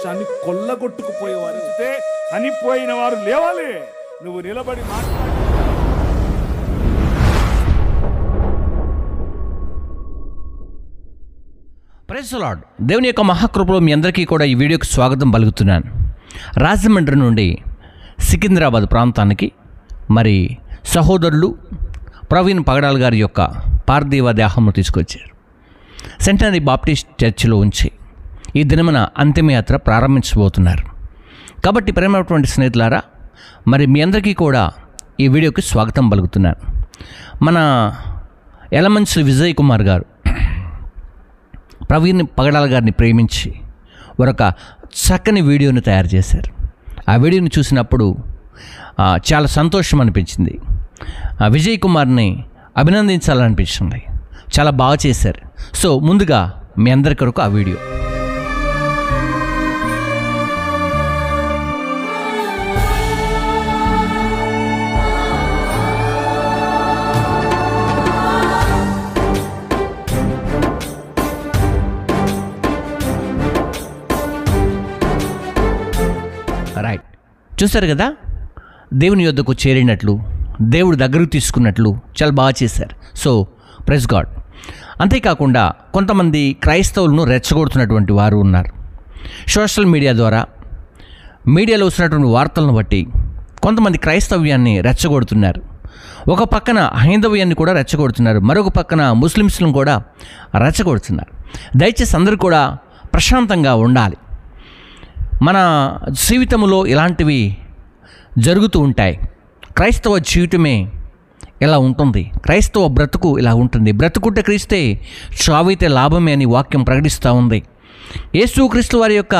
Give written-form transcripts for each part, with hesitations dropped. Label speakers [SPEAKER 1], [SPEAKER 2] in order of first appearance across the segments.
[SPEAKER 1] భారతదేశాన్ని కొల్లగొట్టుకుపోయేవారు చనిపోయిన వారు లేవాలి. నువ్వు నిలబడి మాట్లాడు.
[SPEAKER 2] Praise the lord. దేవుని యొక్క మహాకృపలో మీ అందరికీ కూడా ఈ వీడియోకి స్వాగతం పలుకుతున్నాను. రాజమండ్రి నుండి సికింద్రాబాద్ ప్రాంతానికి మరి సహోదరులు ప్రవీణ్ పగడాల్ గారి యొక్క పార్థివ దేహంను తీసుకొచ్చారు. సెంటనరీ బాప్టిస్ట్ చర్చిలో ఉంచి ఈ దినమున అంతిమయాత్ర ప్రారంభించబోతున్నారు. కాబట్టి ప్రేమైనటువంటి స్నేహితులారా, మరి మీ అందరికీ కూడా ఈ వీడియోకి స్వాగతం పలుకుతున్నాను. మన ఎలమంచి విజయ్ కుమార్ గారు ప్రవీణ్ పగడాల గారిని ప్రేమించి ఒక చక్కని వీడియోని తయారు చేశారు. ఆ వీడియోని చూసినప్పుడు చాలా సంతోషం అనిపించింది. విజయ్ కుమార్ని అభినందించాలనిపించింది. చాలా బాగా చేశారు. సో ముందుగా మీ అందరి కొరకు ఆ వీడియో. రైట్, చూశారు కదా, దేవుని యొద్దకు చేరినట్లు, దేవుడి దగ్గరకు తీసుకున్నట్లు చాలా బాగా చేశారు. So praise God. అంతేకాకుండా కొంతమంది క్రైస్తవులను రెచ్చగొడుతున్నటువంటి వారు ఉన్నారు. సోషల్ మీడియా ద్వారా మీడియాలో వస్తున్నటువంటి వార్తలను బట్టి కొంతమంది క్రైస్తవ్యాన్ని రెచ్చగొడుతున్నారు. ఒక పక్కన హైందవ్యాన్ని కూడా రెచ్చగొడుతున్నారు, మరొక పక్కన ముస్లిమ్స్లను కూడా రెచ్చగొడుతున్నారు. దయచేసి అందరూ కూడా ప్రశాంతంగా ఉండాలి. మన జీవితంలో ఇలాంటివి జరుగుతూ ఉంటాయి. క్రైస్తవ జీవితమే ఇలా ఉంటుంది. క్రైస్తవ బ్రతుకు ఇలా ఉంటుంది. బ్రతుకుంటే క్రీస్తే, చావైతే లాభమే అని వాక్యం ప్రకటిస్తూ ఉంది. యేసుక్రీస్తు వారి యొక్క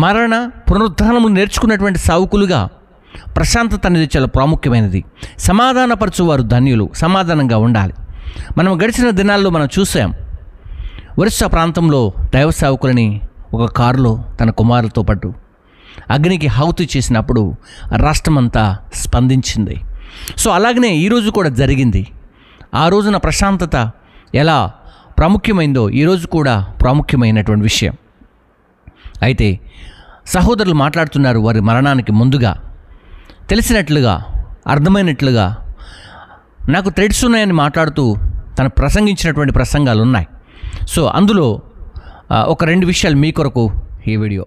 [SPEAKER 2] మరణ పునరుద్ధానములు నేర్చుకున్నటువంటి సావుకులుగా ప్రశాంతత అనేది చాలా ప్రాముఖ్యమైనది. సమాధానపరచువారు ధన్యులు. సమాధానంగా ఉండాలి. మనం గడిచిన దినాల్లో మనం చూసాం, ఒరిస్సా ప్రాంతంలో దైవ సావుకులని ఒక కారులో తన కుమారులతో పాటు అగ్నికి హావుతి చేసినప్పుడు రాష్ట్రమంతా స్పందించింది. సో అలాగనే ఈరోజు కూడా జరిగింది. ఆ రోజున ప్రశాంతత ఎలా ప్రాముఖ్యమైందో ఈరోజు కూడా ప్రాముఖ్యమైనటువంటి విషయం. అయితే సహోదరులు మాట్లాడుతున్నారు వారి మరణానికి ముందుగా తెలిసినట్లుగా, అర్థమైనట్లుగా, నాకు థ్రెడ్స్ ఉన్నాయని మాట్లాడుతూ తను ప్రసంగించినటువంటి ప్రసంగాలు ఉన్నాయి. సో అందులో ఒక రెండు విషయాలు మీ కొరకు ఈ వీడియో.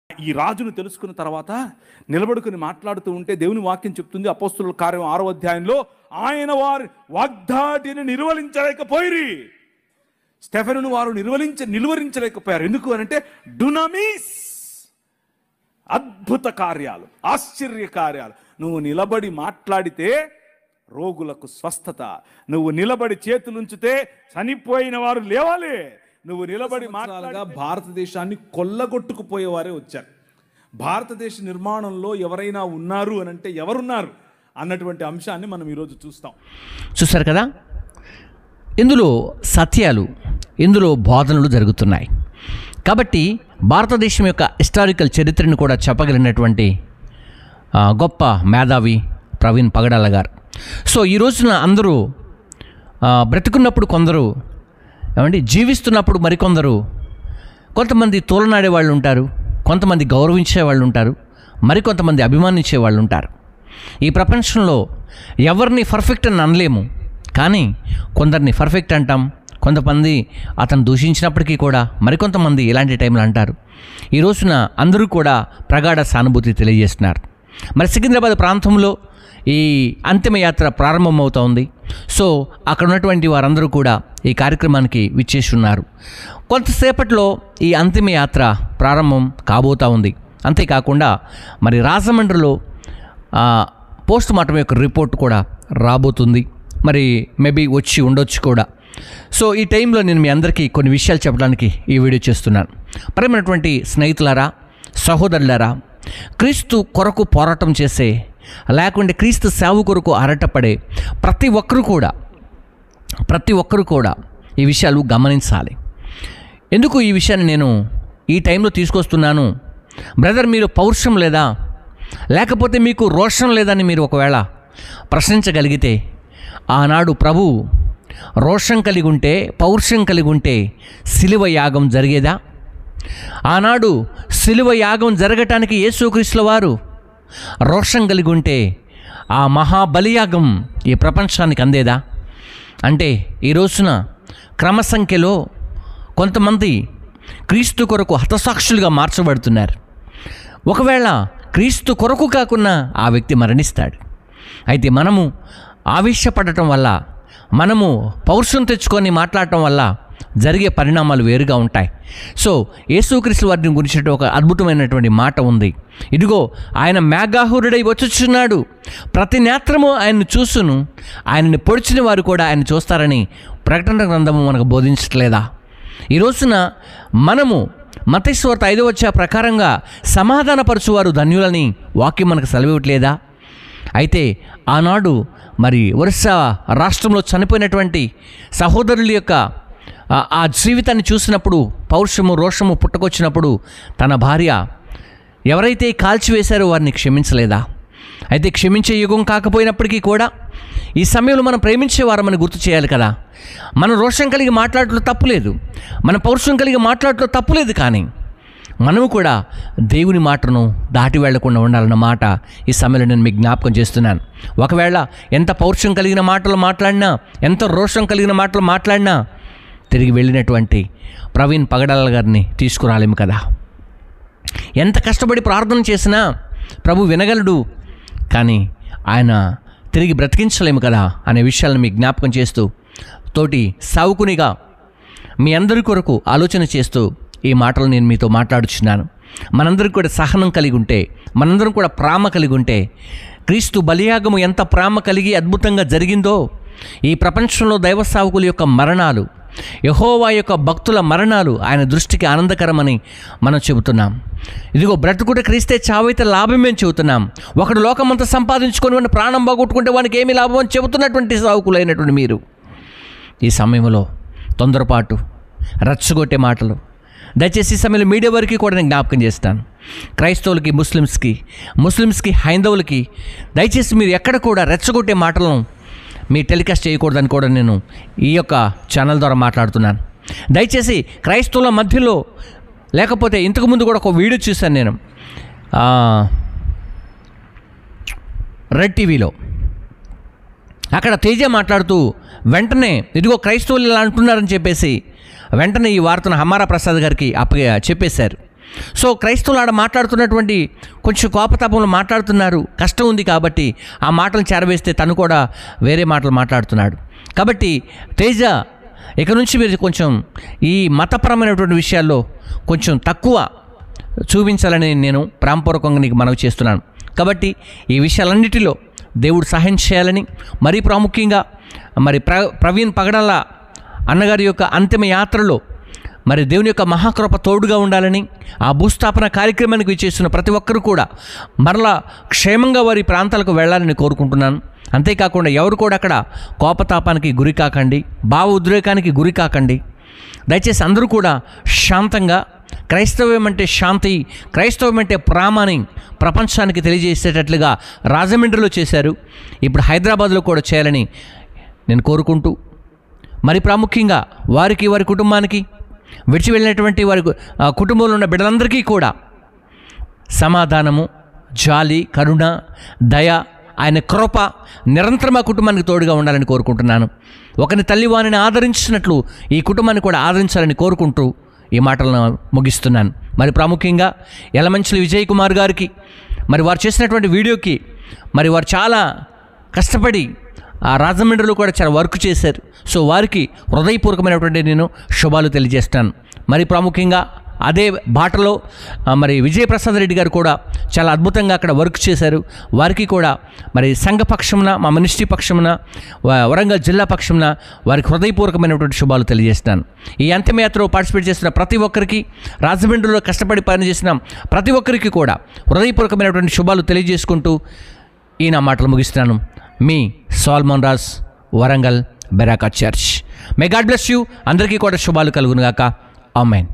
[SPEAKER 1] ఈ రాజును తెలుసుకున్న తర్వాత నిలబడుకుని మాట్లాడుతూ ఉంటే దేవుని వాక్యం చెప్తుంది, అపోస్తుల కార్యం 6వ అధ్యాయంలో, ఆయన వారి వాగ్దాటిని నిర్వహించలేకపోయిరి. స్టెఫెనును వారు నిలువరించలేకపోయారు. ఎందుకు అనంటే డునామిస్, అద్భుత కార్యాలు, ఆశ్చర్య కార్యాలు. నువ్వు నిలబడి మాట్లాడితే రోగులకు స్వస్థత, నువ్వు నిలబడి చేతులుంచితే చనిపోయిన వారు లేవాలి. నువ్వు నిలబడి మాట్లాడగా భారతదేశాన్ని కొల్లగొట్టుకుపోయేవారే వచ్చారు. భారతదేశ నిర్మాణంలో ఎవరైనా ఉన్నారు అని అంటే ఎవరున్నారు అన్నటువంటి అంశాన్ని మనం ఈరోజు చూస్తాం.
[SPEAKER 2] చూశారు కదా, ఇందులో సత్యాలు, ఇందులో బోధనలు జరుగుతున్నాయి. కాబట్టి భారతదేశం యొక్క హిస్టారికల్ చరిత్రను కూడా చెప్పగలిగినటువంటి గొప్ప మేధావి ప్రవీణ్ పగడాల గారు. సో ఈ రోజున అందరూ బ్రతుకున్నప్పుడు కొందరు, ఏమండి, జీవిస్తున్నప్పుడు మరికొందరు, కొంతమంది తోలనాడే వాళ్ళు ఉంటారు, కొంతమంది గౌరవించే వాళ్ళు ఉంటారు, మరికొంతమంది అభిమానించే వాళ్ళు ఉంటారు. ఈ ప్రపంచంలో ఎవరిని పర్ఫెక్ట్ అని అనలేము, కానీ కొందరిని పర్ఫెక్ట్ అంటాం. కొంతమంది అతను దూషించినప్పటికీ కూడా మరికొంతమంది ఇలాంటి టైంలో అంటారు. ఈ రోజున అందరూ కూడా ప్రగాఢ సానుభూతి తెలియజేస్తున్నారు. మరి సికింద్రాబాద్ ప్రాంతంలో ఈ అంతిమయాత్ర ప్రారంభమవుతోంది. సో అక్కడ ఉన్నటువంటి వారందరూ కూడా ఈ కార్యక్రమానికి విచ్చేసి ఉన్నారు. కొంతసేపట్లో ఈ అంతిమయాత్ర ప్రారంభం కాబోతూ ఉంది. అంతేకాకుండా మరి రాజమండ్రిలో పోస్ట్ మార్టం యొక్క రిపోర్ట్ కూడా రాబోతుంది. మరి మేబీ వచ్చి ఉండొచ్చు కూడా. సో ఈ టైంలో నేను మీ అందరికీ కొన్ని విషయాలు చెప్పడానికి ఈ వీడియో చేస్తున్నాను. ప్రియమైనటువంటి స్నేహితులారా, సహోదరులారా, క్రీస్తు కొరకు పోరాటం చేసే, లేకుంటే క్రీస్తు సేవ కొరకు ఆరాటపడే ప్రతి ఒక్కరు కూడా ఈ విషయాలు గమనించాలి. ఎందుకు ఈ విషయాన్ని నేను ఈ టైంలో తీసుకొస్తున్నాను? బ్రదర్, మీరు పౌరుషం లేదా, లేకపోతే మీకు రోషం లేదని మీరు ఒకవేళ ప్రశ్నించగలిగితే, ఆనాడు ప్రభు రోషం కలిగి ఉంటే, పౌరుషం కలిగి ఉంటే సిలువ యాగం జరిగేదా? ఆనాడు సిలువ యాగం జరగటానికి యేసుక్రీస్తుల వారు రోషం కలిగి ఉంటే ఆ మహాబలియాగం ఈ ప్రపంచానికి అందేదా? అంటే ఈ రోజున క్రమసంఖ్యలో కొంతమంది క్రీస్తు కొరకు హతసాక్షులుగా మార్చబడుతున్నారు. ఒకవేళ క్రీస్తు కొరకు కాకుండా ఆ వ్యక్తి మరణిస్తాడు. అయితే మనము ఆవేశపడటం వల్ల, మనము పౌరుషం తెచ్చుకొని మాట్లాడటం వల్ల జరిగే పరిణామాలు వేరుగా ఉంటాయి. సో యేసుక్రీస్తు వారిని గురించి ఒక అద్భుతమైనటువంటి మాట ఉంది. ఇదిగో ఆయన మేఘాహురుడై వచ్చుచున్నాడు, ప్రతి నేత్రము ఆయన్ని చూసును, ఆయనని పొడిచిన వారు కూడా ఆయన చూస్తారని ప్రకటన గ్రంథము మనకు బోధించట్లేదా? ఈ రోజున మనము మత్తయి సువార్త 5వ అధ్యాయం ప్రకారంగా సమాధానపరచువారు ధన్యులని వాక్యం మనకు సెలవివ్వట్లేదా? అయితే ఆనాడు మరి ఒరిస్సా రాష్ట్రంలో చనిపోయినటువంటి సహోదరుల యొక్క ఆ జీవితాన్ని చూసినప్పుడు పౌరుషము రోషము పుట్టుకొచ్చినప్పుడు తన భార్య ఎవరైతే కాల్చివేశారో వారిని క్షమించలేదా? అయితే క్షమించే యుగం కాకపోయినప్పటికీ కూడా ఈ సమయంలో మనం ప్రేమించేవారమని గుర్తు చేయాలి కదా. మనం రోషం కలిగి మాట్లాడటంలో తప్పులేదు, మన పౌరుషం కలిగి మాట్లాడటంలో తప్పులేదు, కానీ మనము కూడా దేవుని మాటను దాటి వెళ్లకుండా ఉండాలన్న మాట ఈ సమయంలో నేను మీకు జ్ఞాపకం చేస్తున్నాను. ఒకవేళ ఎంత పౌరుషం కలిగిన మాటలు మాట్లాడినా, ఎంత రోషం కలిగిన మాటలు మాట్లాడినా తిరిగి వెళ్ళినటువంటి ప్రవీణ్ పగడాల గారిని తీసుకురాలేము కదా. ఎంత కష్టపడి ప్రార్థన చేసినా ప్రభు వినగలడు, కానీ ఆయన తిరిగి బ్రతికించలేము కదా అనే విషయాలను మీకు జ్ఞాపకం చేస్తూ, తోటి సావుకునిగా మీ అందరి కొరకు ఆలోచన చేస్తూ ఈ మాటలు నేను మీతో మాట్లాడుచున్నాను. మనందరికీ కూడా సహనం కలిగి ఉంటే, మనందరం కూడా ప్రేమ కలిగి ఉంటే, క్రీస్తు బలియాగము ఎంత ప్రేమ కలిగి అద్భుతంగా జరిగిందో, ఈ ప్రపంచంలో దైవ సేవకుల యొక్క మరణాలు, యెహోవా యొక్క భక్తుల మరణాలు ఆయన దృష్టికి ఆనందకరమని మనం చెబుతున్నాం. ఇదిగో బ్రతుకుట క్రీస్తే, చావైతే లాభమే అని చెబుతున్నాం. ఒకడు లోకమంతా సంపాదించుకొని వాడిని ప్రాణం బాగొట్టుకుంటే వానికి ఏమి లాభం అని చెబుతున్నటువంటి సేవకులైనటువంటి మీరు ఈ సమయంలో తొందరపాటు, రచ్చగొట్టే మాటలు దయచేసి ఈ సమయంలో మీడియా వరకు కూడా నేను జ్ఞాపకం చేస్తాను. క్రైస్తవులకి, ముస్లిమ్స్కి, హైందవులకి దయచేసి మీరు ఎక్కడ కూడా రెచ్చగొట్టే మాటలను మీ టెలికాస్ట్ చేయకూడదని కూడా నేను ఈ యొక్క ఛానల్ ద్వారా మాట్లాడుతున్నాను. దయచేసి క్రైస్తవుల మధ్యలో, లేకపోతే ఇంతకుముందు కూడా ఒక వీడియో చూశాను నేను రెడ్ టీవీలో. అక్కడ తేజ మాట్లాడుతూ వెంటనే ఇదిగో క్రైస్తవులు ఇలా అంటున్నారని చెప్పేసి వెంటనే ఈ వార్తను హమారా ప్రసాద్ గారికి చెప్పేశారు. సో క్రైస్తవులు ఆడ మాట్లాడుతున్నటువంటి కొంచెం కోపతాపంలో మాట్లాడుతున్నారు, కష్టం ఉంది కాబట్టి ఆ మాటలు చేరవేస్తే తను కూడా వేరే మాటలు మాట్లాడుతున్నాడు. కాబట్టి తేజ ఇక నుంచి మీరు కొంచెం ఈ మతపరమైనటువంటి విషయాల్లో కొంచెం తక్కువ చూపించాలని నేను ప్రేమపూర్వకంగా నీకు మనవి చేస్తున్నాను. కాబట్టి ఈ విషయాలన్నిటిలో దేవుడు సహాయం చేయాలని, మరీ ప్రాముఖ్యంగా మరి ప్రవీణ్ పగడాల అన్నగారి యొక్క అంతిమ యాత్రలో మరి దేవుని యొక్క మహాకృప తోడుగా ఉండాలని, ఆ భూస్థాపన కార్యక్రమానికి విచ్చేస్తున్న ప్రతి ఒక్కరూ కూడా మరలా క్షేమంగా వారి ప్రాంతాలకు వెళ్ళాలని కోరుకుంటున్నాను. అంతేకాకుండా ఎవరు కూడా అక్కడ కోపతాపానికి గురి కాకండి, భావ ఉద్రేకానికి గురి కాకండి. దయచేసి అందరూ కూడా శాంతంగా, క్రైస్తవ్యం అంటే శాంతి, క్రైస్తవం అంటే ప్రేమని ప్రపంచానికి తెలియజేసేటట్లుగా రాజమండ్రిలో చేశారు, ఇప్పుడు హైదరాబాద్లో కూడా చేయాలని నేను కోరుకుంటూ, మరి ప్రాముఖ్యంగా వారికి, వారి కుటుంబానికి, విడిచి వెళ్ళినటువంటి వారి కుటుంబంలో ఉన్న బిడ్డలందరికీ కూడా సమాధానము, జాలి, కరుణ, దయ, ఆయన కృప నిరంతరం ఆ కుటుంబానికి తోడుగా ఉండాలని కోరుకుంటున్నాను. ఒకని తల్లి వారిని ఆదరించినట్లు ఈ కుటుంబాన్ని కూడా ఆదరించాలని కోరుకుంటూ ఈ మాటలను ముగిస్తున్నాను. మరి ప్రాముఖ్యంగా యలమంచిలి విజయ్ కుమార్ గారికి, మరి వారు చేసినటువంటి వీడియోకి, మరి వారు చాలా కష్టపడి ఆ రాజమండ్రిలో కూడా చాలా వర్క్ చేశారు. సో వారికి హృదయపూర్వకమైనటువంటి నేను శుభాలు తెలియజేస్తాను. మరి ప్రాముఖ్యంగా అదే బాటలో మరి విజయప్రసాద్ రెడ్డి గారు కూడా చాలా అద్భుతంగా అక్కడ వర్క్ చేశారు. వారికి కూడా మరి సంఘ పక్షమున, మా మినిస్ట్రీ పక్షమున, వరంగల్ జిల్లా పక్షమున వారికి హృదయపూర్వకమైనటువంటి శుభాలు తెలియజేస్తాను. ఈ అంతిమయాత్రలో పార్టిసిపేట్ చేసిన ప్రతి ఒక్కరికి, రాజమండ్రిలో కష్టపడి పనిచేసిన ప్రతి ఒక్కరికి కూడా హృదయపూర్వకమైనటువంటి శుభాలు తెలియజేసుకుంటూ ఈ నా మాటలు ముగిస్తున్నాను. మీ Solomon Raj, Warangal Beracah church. May God bless you. అందరికీ కూడా శుభాలు కలుగునుగాక. ఆమెన్.